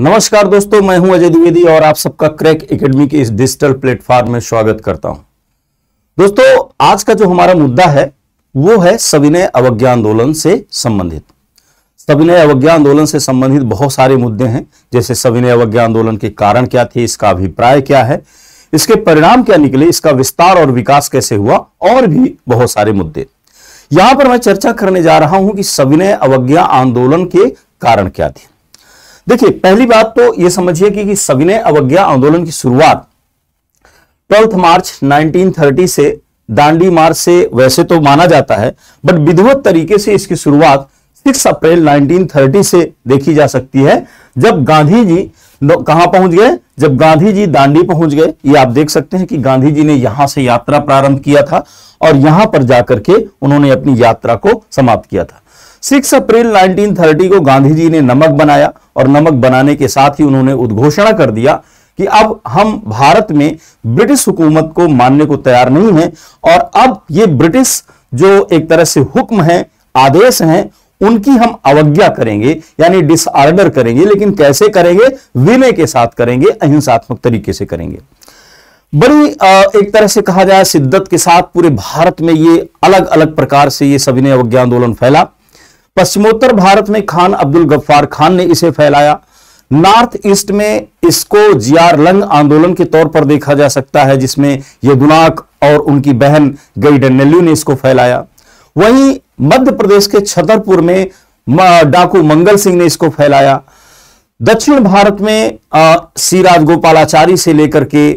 नमस्कार दोस्तों, मैं हूं अजय द्विवेदी और आप सबका क्रैक एकेडमी के इस डिजिटल प्लेटफॉर्म में स्वागत करता हूं। दोस्तों, आज का जो हमारा मुद्दा है वो है सविनय अवज्ञा आंदोलन से संबंधित। सविनय अवज्ञा आंदोलन से संबंधित बहुत सारे मुद्दे हैं, जैसे सविनय अवज्ञा आंदोलन के कारण क्या थे, इसका अभिप्राय क्या है, इसके परिणाम क्या निकले, इसका विस्तार और विकास कैसे हुआ, और भी बहुत सारे मुद्दे। यहां पर मैं चर्चा करने जा रहा हूं कि सविनय अवज्ञा आंदोलन के कारण क्या थे। देखिए, पहली बात तो यह समझिए कि सविनय अवज्ञा आंदोलन की शुरुआत 12 मार्च 1930 से दांडी मार्च से वैसे तो माना जाता है, बट विधिवत तरीके से इसकी शुरुआत 6 अप्रैल 1930 से देखी जा सकती है, जब गांधी जी कहां पहुंच गए, जब गांधी जी दांडी पहुंच गए। ये आप देख सकते हैं कि गांधी जी ने यहां से यात्रा प्रारंभ किया था और यहां पर जाकर के उन्होंने अपनी यात्रा को समाप्त किया था। 6 अप्रैल 1930 को गांधी जी ने नमक बनाया और नमक बनाने के साथ ही उन्होंने उद्घोषणा कर दिया कि अब हम भारत में ब्रिटिश हुकूमत को मानने को तैयार नहीं हैं और अब ये ब्रिटिश जो एक तरह से हुक्म है, आदेश हैं, उनकी हम अवज्ञा करेंगे, यानी डिसऑर्डर करेंगे। लेकिन कैसे करेंगे? विनय के साथ करेंगे, अहिंसात्मक तरीके से करेंगे। बड़ी एक तरह से कहा जाए शिद्दत के साथ पूरे भारत में ये अलग अलग प्रकार से ये सविनय अवज्ञा आंदोलन फैला। पश्चिमोत्तर भारत में खान अब्दुल गफ्फार खान ने इसे फैलाया। नॉर्थ ईस्ट में इसको जियारलंग आंदोलन के तौर पर देखा जा सकता है, जिसमें यदुनाक और उनकी बहन गईडन्नेल्यू ने इसको फैलाया। वहीं मध्य प्रदेश के छतरपुर में डाकू मंगल सिंह ने इसको फैलाया। दक्षिण भारत में सी राजगोपालाचारी से लेकर के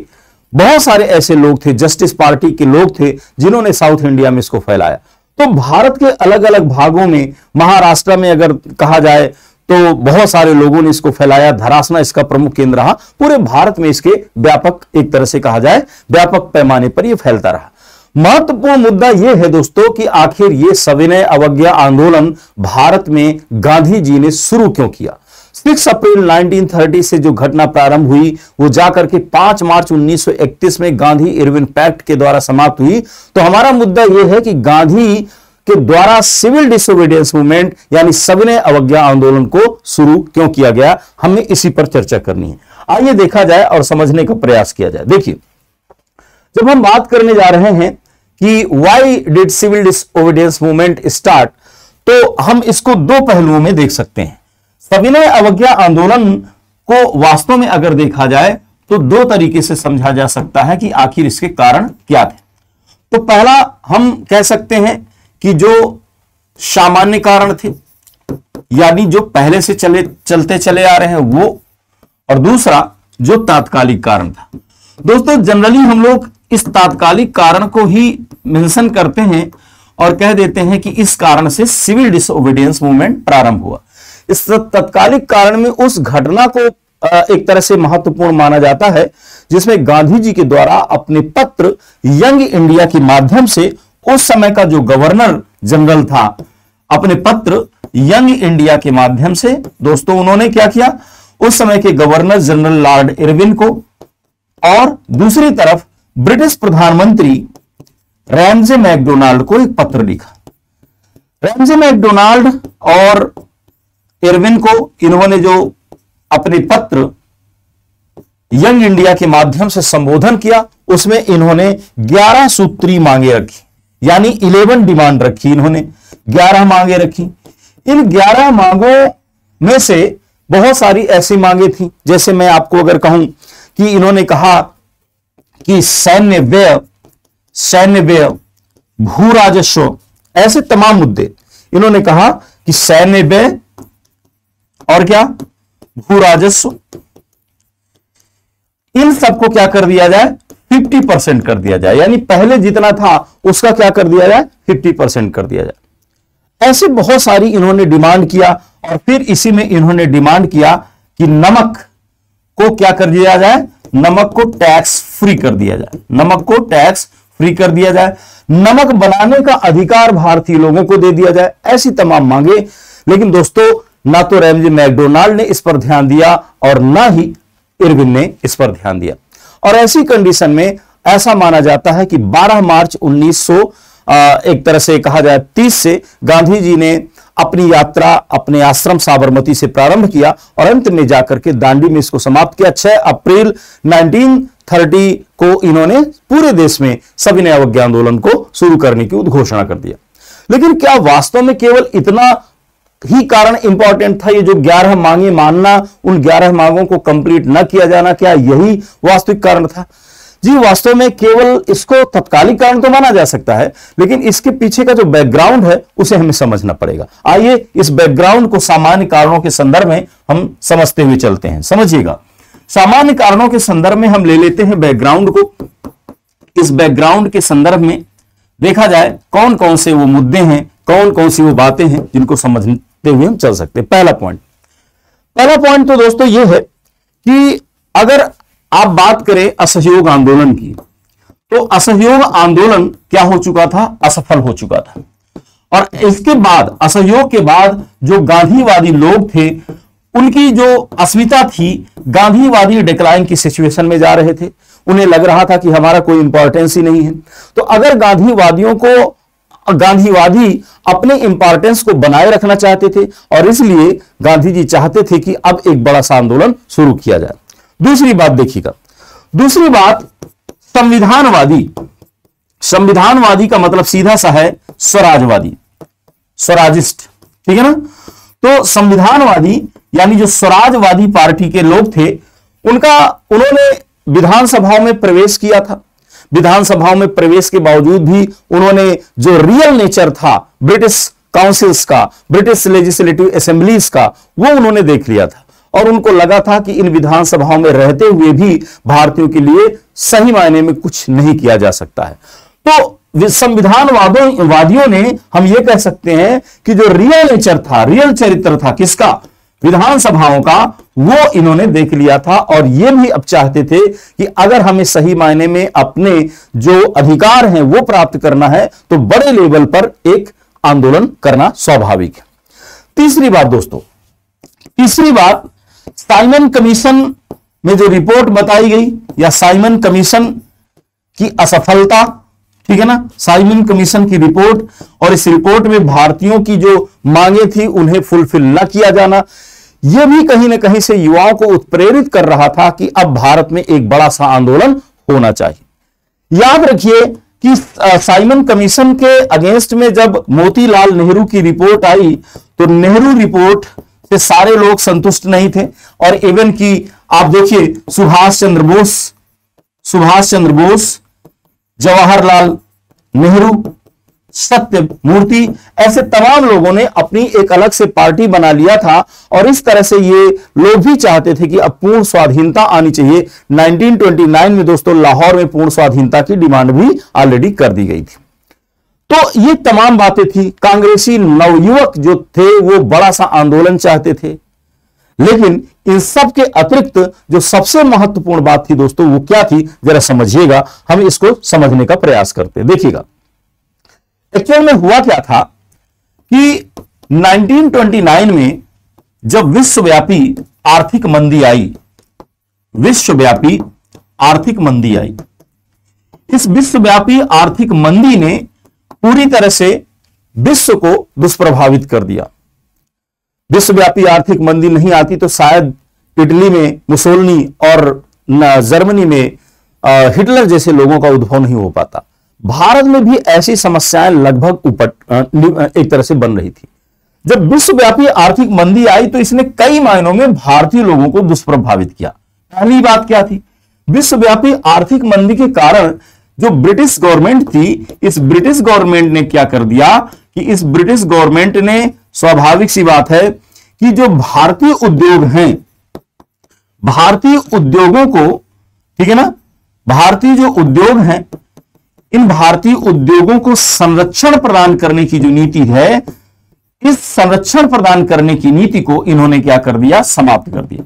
बहुत सारे ऐसे लोग थे, जस्टिस पार्टी के लोग थे, जिन्होंने साउथ इंडिया में इसको फैलाया। तो भारत के अलग अलग भागों में, महाराष्ट्र में अगर कहा जाए तो बहुत सारे लोगों ने इसको फैलाया। धरासना इसका प्रमुख केंद्र रहा। पूरे भारत में इसके व्यापक, एक तरह से कहा जाए व्यापक पैमाने पर यह फैलता रहा। महत्वपूर्ण मुद्दा यह है दोस्तों कि आखिर यह सविनय अवज्ञा आंदोलन भारत में गांधी जी ने शुरू क्यों किया। 6 अप्रैल 1930 से जो घटना प्रारंभ हुई वो जाकर के 5 मार्च 1931 में गांधी इरविन पैक्ट के द्वारा समाप्त हुई। तो हमारा मुद्दा यह है कि गांधी के द्वारा सिविल डिसोबीडियंस मूवमेंट यानी सविनय अवज्ञा आंदोलन को शुरू क्यों किया गया, हमें इसी पर चर्चा करनी है। आइए देखा जाए और समझने का प्रयास किया जाए। देखिए, जब हम बात करने जा रहे हैं कि why did civil disobedience movement start, तो हम इसको दो पहलुओं में देख सकते हैं। सविनय अवज्ञा आंदोलन को वास्तव में अगर देखा जाए तो दो तरीके से समझा जा सकता है कि आखिर इसके कारण क्या थे। तो पहला हम कह सकते हैं कि जो सामान्य कारण थे, यानी जो पहले से चलते चले आ रहे हैं वो, और दूसरा जो तात्कालिक कारण था। दोस्तों, जनरली हम लोग इस तात्कालिक कारण को ही मेंशन करते हैं और कह देते हैं कि इस कारण से सिविल डिसोबीडियंस मूवमेंट प्रारंभ हुआ। इस तत्कालिक कारण में उस घटना को एक तरह से महत्वपूर्ण माना जाता है जिसमें गांधी जी के द्वारा अपने पत्र यंग इंडिया के माध्यम से उस समय का जो गवर्नर जनरल था, अपने पत्र यंग इंडिया के माध्यम से दोस्तों उन्होंने क्या किया, उस समय के गवर्नर जनरल लॉर्ड इरविन को और दूसरी तरफ ब्रिटिश प्रधानमंत्री रैमजे मैकडोनाल्ड को एक पत्र लिखा। रैमजे मैकडोनाल्ड और इरविन को इन्होंने जो अपने पत्र यंग इंडिया के माध्यम से संबोधन किया, उसमें इन्होंने 11 सूत्री मांगे रखी, यानी 11 डिमांड रखी। इन्होंने 11 मांगे रखी। इन 11 मांगों में से बहुत सारी ऐसी मांगे थी, जैसे मैं आपको अगर कहूं कि इन्होंने कहा कि सैन्य व्यय, भू राजस्व, ऐसे तमाम मुद्दे इन्होंने कहा कि सैन्य व्यय और क्या, भू राजस्व, इन सबको क्या कर दिया जाए, 50% कर दिया जाए, यानी पहले जितना था उसका क्या कर दिया जाए, 50% कर दिया जाए। ऐसे बहुत सारी इन्होंने डिमांड किया और फिर इसी में इन्होंने डिमांड किया कि नमक को क्या कर दिया जाए, नमक को टैक्स फ्री कर दिया जाए, नमक को टैक्स फ्री कर दिया जाए, नमक बनाने का अधिकार भारतीय लोगों को दे दिया जाए। ऐसी तमाम मांगे। लेकिन दोस्तों, ना तो रैमजे मैकडोनाल्ड ने इस पर ध्यान दिया और ना ही इरविन ने इस पर ध्यान दिया। और ऐसी कंडीशन में ऐसा माना जाता है कि 12 मार्च 1900 एक तरह से कहा जाए 30 से गांधी जी ने अपनी यात्रा अपने आश्रम साबरमती से प्रारंभ किया और अंत में जाकर के दांडी में इसको समाप्त किया। 6 अप्रैल 1930 को इन्होंने पूरे देश में सविनय अवज्ञा आंदोलन को शुरू करने की उद्घोषणा कर दिया। लेकिन क्या वास्तव में केवल इतना ही कारण इंपॉर्टेंट था? ये जो 11 मांगे मानना, उन 11 मांगों को कंप्लीट न किया जाना, क्या यही वास्तविक कारण था? जी, वास्तव में केवल इसको तत्कालिक कारण तो माना जा सकता है, लेकिन इसके पीछे का जो बैकग्राउंड है उसे हमें समझना पड़ेगा। आइए इस बैकग्राउंड को सामान्य कारणों के संदर्भ में हम समझते हुए चलते हैं। समझिएगा, सामान्य कारणों के संदर्भ में हम ले लेते हैं बैकग्राउंड को। इस बैकग्राउंड के संदर्भ में देखा जाए कौन कौन से वो मुद्दे हैं, कौन कौन सी वो बातें हैं जिनको समझते हुए हम चल सकते हैं। पहला पॉइंट तो दोस्तों ये है कि अगर आप बात करें असहयोग आंदोलन की, तो असहयोग आंदोलन क्या हो चुका था? असफल हो चुका था। और इसके बाद, असहयोग के बाद जो गांधीवादी लोग थे उनकी जो अस्मिता थी, गांधीवादी डिक्लाइन की सिचुएशन में जा रहे थे। उन्हें लग रहा था कि हमारा कोई इंपॉर्टेंस ही नहीं है। तो अगर गांधीवादी अपने इंपॉर्टेंस को बनाए रखना चाहते थे और इसलिए गांधी जी चाहते थे कि अब एक बड़ा सा आंदोलन शुरू किया जाए। दूसरी बात देखिएगा, दूसरी बात संविधानवादी का मतलब सीधा सा है स्वराजवादी, स्वराजिस्ट, ठीक है ना। तो संविधानवादी यानी जो स्वराजवादी पार्टी के लोग थे, उन्होंने विधानसभाओं में प्रवेश किया था। विधानसभाओं में प्रवेश के बावजूद भी उन्होंने जो रियल नेचर था ब्रिटिश काउंसिल्स का, ब्रिटिश लेजिस्लेटिव असेंबलीज का, वो उन्होंने देख लिया था और उनको लगा था कि इन विधानसभाओं में रहते हुए भी भारतीयों के लिए सही मायने में कुछ नहीं किया जा सकता है। तो संविधानवादियों ने, हम ये कह सकते हैं कि जो रियल नेचर था, रियल चरित्र था किसका? विधानसभाओं का, वो इन्होंने देख लिया था और ये भी अब चाहते थे कि अगर हमें सही मायने में अपने जो अधिकार हैं वो प्राप्त करना है तो बड़े लेवल पर एक आंदोलन करना स्वाभाविक है। तीसरी बात दोस्तों, साइमन कमीशन में जो रिपोर्ट बताई गई या साइमन कमीशन की असफलता, ठीक है ना, साइमन कमीशन की रिपोर्ट, और इस रिपोर्ट में भारतीयों की जो मांगे थी उन्हें फुलफिल न किया जाना, यह भी कहीं ना कहीं से युवाओं को उत्प्रेरित कर रहा था कि अब भारत में एक बड़ा सा आंदोलन होना चाहिए। याद रखिए कि साइमन कमीशन के अगेंस्ट में जब मोतीलाल नेहरू की रिपोर्ट आई तो नेहरू रिपोर्ट से सारे लोग संतुष्ट नहीं थे और इवन कि आप देखिए सुभाष चंद्र बोस, जवाहरलाल नेहरू, सत्यमूर्ति, ऐसे तमाम लोगों ने अपनी एक अलग से पार्टी बना लिया था और इस तरह से ये लोग भी चाहते थे कि अब पूर्ण स्वाधीनता आनी चाहिए। 1929 में दोस्तों लाहौर में पूर्ण स्वाधीनता की डिमांड भी ऑलरेडी कर दी गई थी। तो ये तमाम बातें थी। कांग्रेसी नवयुवक जो थे वो बड़ा सा आंदोलन चाहते थे, लेकिन इन सब के अतिरिक्त जो सबसे महत्वपूर्ण बात थी दोस्तों वो क्या थी, जरा समझिएगा, हम इसको समझने का प्रयास करते हैं। देखिएगा एक्चुअल में हुआ क्या था कि 1929 में जब विश्वव्यापी आर्थिक मंदी आई, इस विश्वव्यापी आर्थिक मंदी ने पूरी तरह से विश्व को दुष्प्रभावित कर दिया। विश्वव्यापी आर्थिक मंदी नहीं आती तो शायद इटली में मुसोलिनी और जर्मनी में हिटलर जैसे लोगों का उद्भव नहीं हो पाता। भारत में भी ऐसी समस्याएं लगभग एक तरह से बन रही थी। जब विश्वव्यापी आर्थिक मंदी आई तो इसने कई मायनों में भारतीय लोगों को दुष्प्रभावित किया। पहली बात क्या थी? विश्वव्यापी आर्थिक मंदी के कारण जो ब्रिटिश गवर्नमेंट थी, इस ब्रिटिश गवर्नमेंट ने क्या कर दिया कि इस ब्रिटिश गवर्नमेंट ने, स्वाभाविक सी बात है कि जो भारतीय उद्योग हैं, भारतीय उद्योगों को, ठीक है ना, भारतीय जो उद्योग हैं, इन भारतीय उद्योगों को संरक्षण प्रदान करने की जो नीति है, इस संरक्षण प्रदान करने की नीति को इन्होंने क्या कर दिया? समाप्त कर दिया।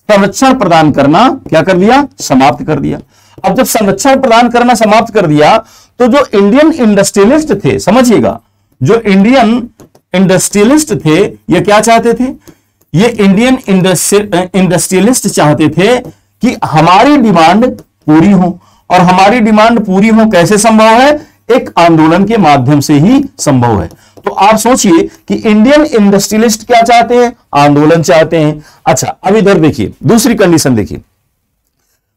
संरक्षण प्रदान करना क्या कर दिया? समाप्त कर दिया। अब जब संरक्षण प्रदान करना समाप्त कर दिया तो जो इंडियन इंडस्ट्रियलिस्ट थे, समझिएगा, जो इंडियन इंडस्ट्रियलिस्ट थे ये क्या चाहते थे? ये इंडियन इंडस्ट्रियलिस्ट चाहते थे कि हमारी डिमांड पूरी हो, और हमारी डिमांड पूरी हो कैसे संभव है? एक आंदोलन के माध्यम से ही संभव है। तो आप सोचिए कि इंडियन इंडस्ट्रियलिस्ट क्या चाहते हैं, आंदोलन चाहते हैं। अच्छा, अब इधर देखिए, दूसरी कंडीशन देखिए,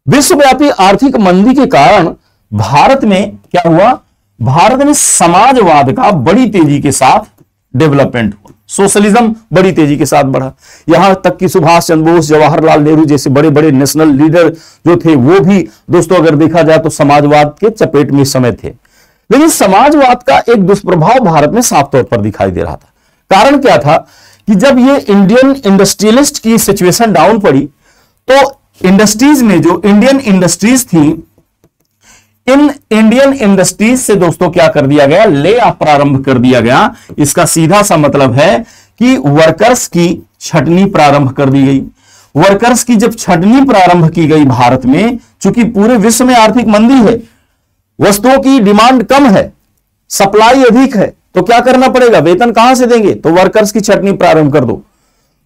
विश्वव्यापी आर्थिक मंदी के कारण भारत में क्या हुआ, भारत में समाजवाद का बड़ी तेजी के साथ डेवलपमेंट हुआ, सोशलिज्म बड़ी तेजी के साथ बढ़ा। यहां तक कि सुभाष चंद्र बोस, जवाहरलाल नेहरू जैसे बड़े बड़े नेशनल लीडर जो थे वो भी दोस्तों अगर देखा जाए तो समाजवाद के चपेट में इस समय थे। लेकिन समाजवाद का एक दुष्प्रभाव भारत में साफ तौर पर दिखाई दे रहा था। कारण क्या था कि जब ये इंडियन इंडस्ट्रियलिस्ट की सिचुएशन डाउन पड़ी तो इंडस्ट्रीज ने, जो इंडियन इंडस्ट्रीज थी, इन इंडियन इंडस्ट्रीज से दोस्तों क्या कर दिया गया, ले ऑफ प्रारंभ कर दिया गया। इसका सीधा सा मतलब है कि वर्कर्स की छटनी प्रारंभ कर दी गई। वर्कर्स की जब छटनी प्रारंभ की गई भारत में, चूंकि पूरे विश्व में आर्थिक मंदी है, वस्तुओं की डिमांड कम है, सप्लाई अधिक है, तो क्या करना पड़ेगा, वेतन कहां से देंगे, तो वर्कर्स की छटनी प्रारंभ कर दो।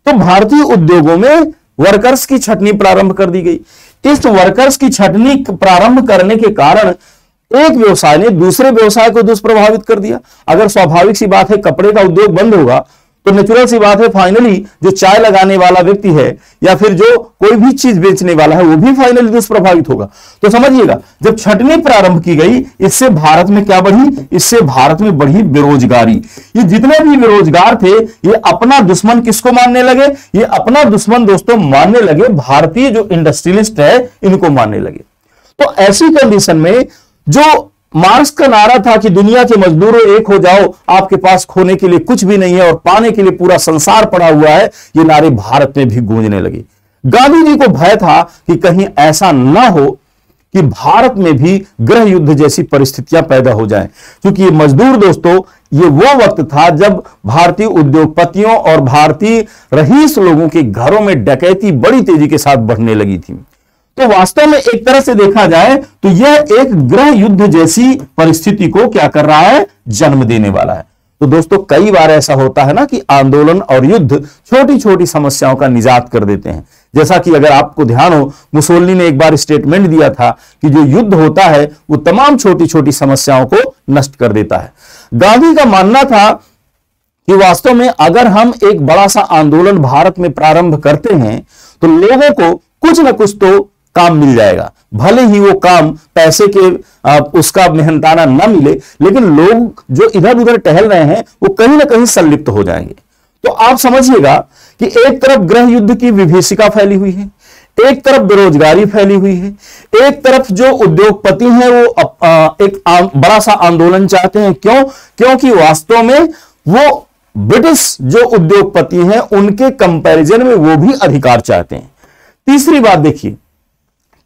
तो भारतीय उद्योगों में वर्कर्स की छटनी प्रारंभ कर दी गई। इस वर्कर्स की छटनी प्रारंभ करने के कारण एक व्यवसाय ने दूसरे व्यवसाय को दुष्प्रभावित कर दिया। अगर स्वाभाविक सी बात है कपड़े का उद्योग बंद होगा तो नेचुरल सी बात है फाइनली जो चाय लगाने वाला व्यक्ति है या फिर जो कोई भी चीज बेचने वाला है वो भी फाइनली दुष्प्रभावित होगा। तो समझिएगा, जब छटनी प्रारंभ की गई, इससे भारत में क्या बढ़ी, इससे भारत में बढ़ी बेरोजगारी। ये जितने भी बेरोजगार थे ये अपना दुश्मन किसको मानने लगे, ये अपना दुश्मन दोस्तों मानने लगे भारतीय जो इंडस्ट्रियलिस्ट है इनको मानने लगे। तो ऐसी कंडीशन में जो मार्क्स का नारा था कि दुनिया के मजदूरों एक हो जाओ, आपके पास खोने के लिए कुछ भी नहीं है और पाने के लिए पूरा संसार पड़ा हुआ है, ये नारे भारत में भी गूंजने लगे। गांधी जी को भय था कि कहीं ऐसा ना हो कि भारत में भी गृह युद्ध जैसी परिस्थितियां पैदा हो जाएं, क्योंकि ये मजदूर दोस्तों, ये वो वक्त था जब भारतीय उद्योगपतियों और भारतीय रईस लोगों के घरों में डकैती बड़ी तेजी के साथ बढ़ने लगी थी। तो वास्तव में एक तरह से देखा जाए तो यह एक गृह युद्ध जैसी परिस्थिति को क्या कर रहा है, जन्म देने वाला है। तो दोस्तों कई बार ऐसा होता है ना कि आंदोलन और युद्ध छोटी छोटी समस्याओं का निजात कर देते हैं। जैसा कि अगर आपको ध्यान हो, मुसोलिनी ने एक बार स्टेटमेंट दिया था कि जो युद्ध होता है वो तमाम छोटी छोटी समस्याओं को नष्ट कर देता है। गांधी का मानना था कि वास्तव में अगर हम एक बड़ा सा आंदोलन भारत में प्रारंभ करते हैं तो लोगों को कुछ ना कुछ तो काम मिल जाएगा, भले ही वो काम पैसे के उसका मेहनताना ना मिले, लेकिन लोग जो इधर उधर टहल रहे हैं वो कहीं ना कहीं संलिप्त हो जाएंगे। तो आप समझिएगा कि एक तरफ गृह युद्ध की विभीषिका फैली हुई है, एक तरफ बेरोजगारी फैली हुई है, एक तरफ जो उद्योगपति हैं वो एक बड़ा सा आंदोलन चाहते हैं। क्यों? क्योंकि वास्तव में वो ब्रिटिश जो उद्योगपति हैं उनके कंपैरिजन में वो भी अधिकार चाहते हैं। तीसरी बात देखिए,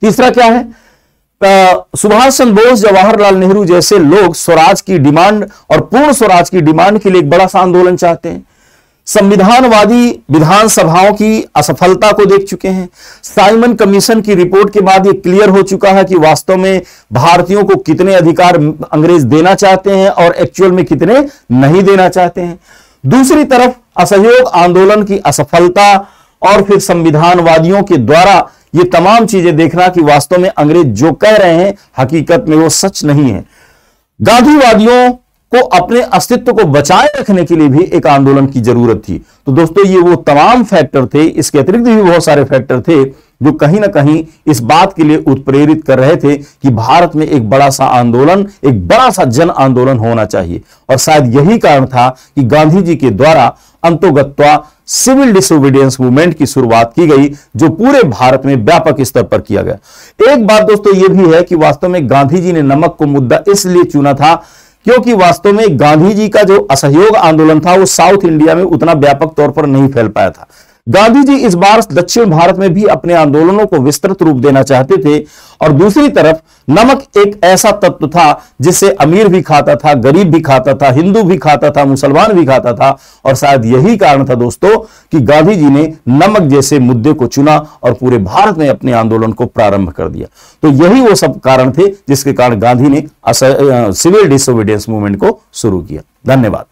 तीसरा क्या है, सुभाष चंद्र बोस, जवाहरलाल नेहरू जैसे लोग स्वराज की डिमांड और पूर्ण स्वराज की डिमांड के लिए एक बड़ा सा आंदोलन चाहते हैं। संविधानवादी विधानसभाओं की असफलता को देख चुके हैं। साइमन कमीशन की रिपोर्ट के बाद यह क्लियर हो चुका है कि वास्तव में भारतीयों को कितने अधिकार अंग्रेज देना चाहते हैं और एक्चुअल में कितने नहीं देना चाहते हैं। दूसरी तरफ असहयोग आंदोलन की असफलता और फिर संविधानवादियों के द्वारा ये तमाम चीजें देखना कि वास्तव में अंग्रेज जो कह रहे हैं हकीकत में वो सच नहीं है। गांधीवादियों को अपने अस्तित्व को बचाए रखने के लिए भी एक आंदोलन की जरूरत थी। तो दोस्तों ये वो तमाम फैक्टर थे, इसके अतिरिक्त भी बहुत सारे फैक्टर थे जो कहीं ना कहीं इस बात के लिए उत्प्रेरित कर रहे थे कि भारत में एक बड़ा सा आंदोलन, एक बड़ा सा जन आंदोलन होना चाहिए। और शायद यही कारण था कि गांधी जी के द्वारा अंतोगत्वा सिविल डिसोबीडियंस मूवमेंट की शुरुआत की गई, जो पूरे भारत में व्यापक स्तर पर किया गया। एक बात दोस्तों यह भी है कि वास्तव में गांधी जी ने नमक को मुद्दा इसलिए चुना था क्योंकि वास्तव में गांधी जी का जो असहयोग आंदोलन था वो साउथ इंडिया में उतना व्यापक तौर पर नहीं फैल पाया था। गांधी जी इस बार दक्षिण भारत में भी अपने आंदोलनों को विस्तृत रूप देना चाहते थे। और दूसरी तरफ नमक एक ऐसा तत्व था जिसे अमीर भी खाता था, गरीब भी खाता था, हिंदू भी खाता था, मुसलमान भी खाता था। और शायद यही कारण था दोस्तों कि गांधी जी ने नमक जैसे मुद्दे को चुना और पूरे भारत में अपने आंदोलन को प्रारंभ कर दिया। तो यही वो सब कारण थे जिसके कारण गांधी ने सिविल डिसोबीडियंस मूवमेंट को शुरू किया। धन्यवाद।